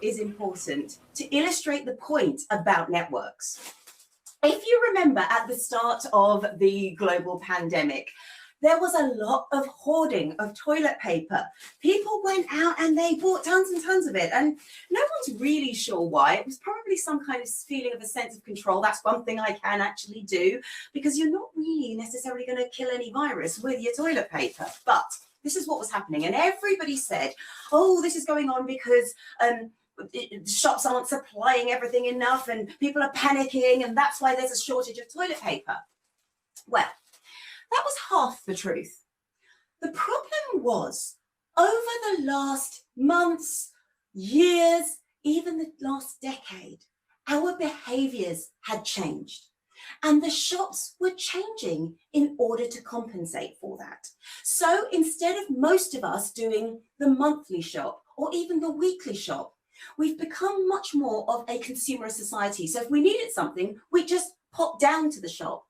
is important to illustrate the point about networks. If you remember at the start of the global pandemic, there was a lot of hoarding of toilet paper. People went out and they bought tons and tons of it, and no one's really sure why. It was probably some kind of feeling of a sense of control. That's one thing I can actually do, because you're not really necessarily going to kill any virus with your toilet paper. But this is what was happening, and everybody said, oh, this is going on because shops aren't supplying everything enough and people are panicking, and that's why there's a shortage of toilet paper. Well, that was half the truth. The problem was, over the last months, years, even the last decade, our behaviours had changed. And the shops were changing in order to compensate for that. So instead of most of us doing the monthly shop or even the weekly shop, we've become much more of a consumer society. So if we needed something, we just pop down to the shop,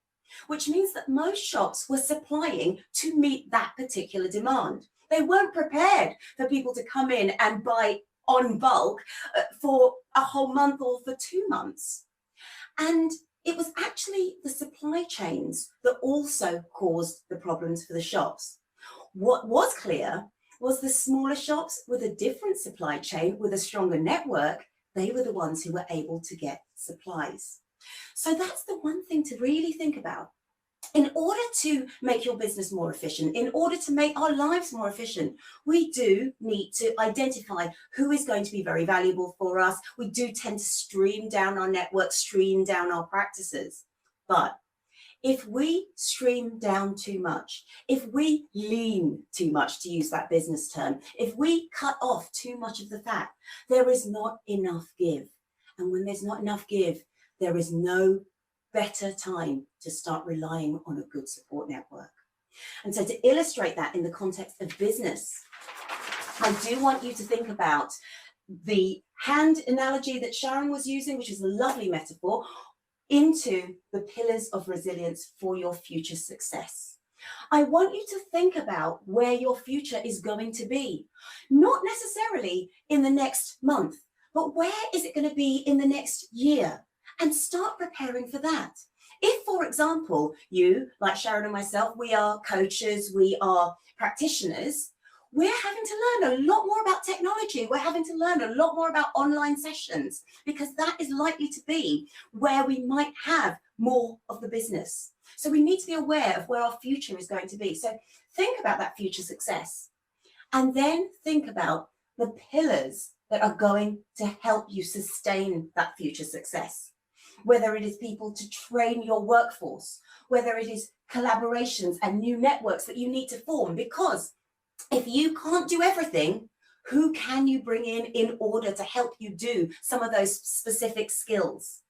which means that most shops were supplying to meet that particular demand. They weren't prepared for people to come in and buy on bulk for a whole month or for 2 months. And it was actually the supply chains that also caused the problems for the shops. What was clear was the smaller shops with a different supply chain, with a stronger network, they were the ones who were able to get supplies. So that's the one thing to really think about. In order to make your business more efficient, in order to make our lives more efficient, we do need to identify who is going to be very valuable for us. We do tend to stream down our network, stream down our practices. But if we stream down too much, if we lean too much, to use that business term, if we cut off too much of the fat, there is not enough give. And when there's not enough give, there is no better time to start relying on a good support network. And so to illustrate that in the context of business, I do want you to think about the hand analogy that Sharon was using, which is a lovely metaphor, into the pillars of resilience for your future success. I want you to think about where your future is going to be, not necessarily in the next month, but where is it going to be in the next year? And start preparing for that. If, for example, you, like Sharon and myself, we are coaches, we are practitioners, we're having to learn a lot more about technology. We're having to learn a lot more about online sessions, because that is likely to be where we might have more of the business. So we need to be aware of where our future is going to be. So think about that future success, and then think about the pillars that are going to help you sustain that future success. Whether it is people to train your workforce, whether it is collaborations and new networks that you need to form, because if you can't do everything, who can you bring in order to help you do some of those specific skills?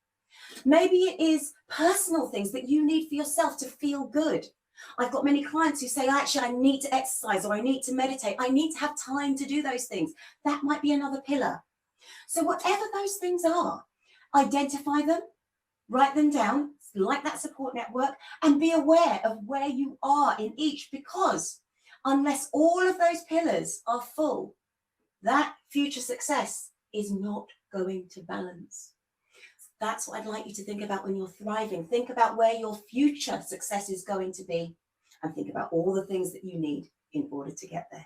Maybe it is personal things that you need for yourself to feel good. I've got many clients who say, actually, I need to exercise, or I need to meditate. I need to have time to do those things. That might be another pillar. So whatever those things are, identify them, write them down, like that support network, and be aware of where you are in each, because unless all of those pillars are full, that future success is not going to balance. That's what I'd like you to think about when you're thriving. Think about where your future success is going to be, and think about all the things that you need in order to get there.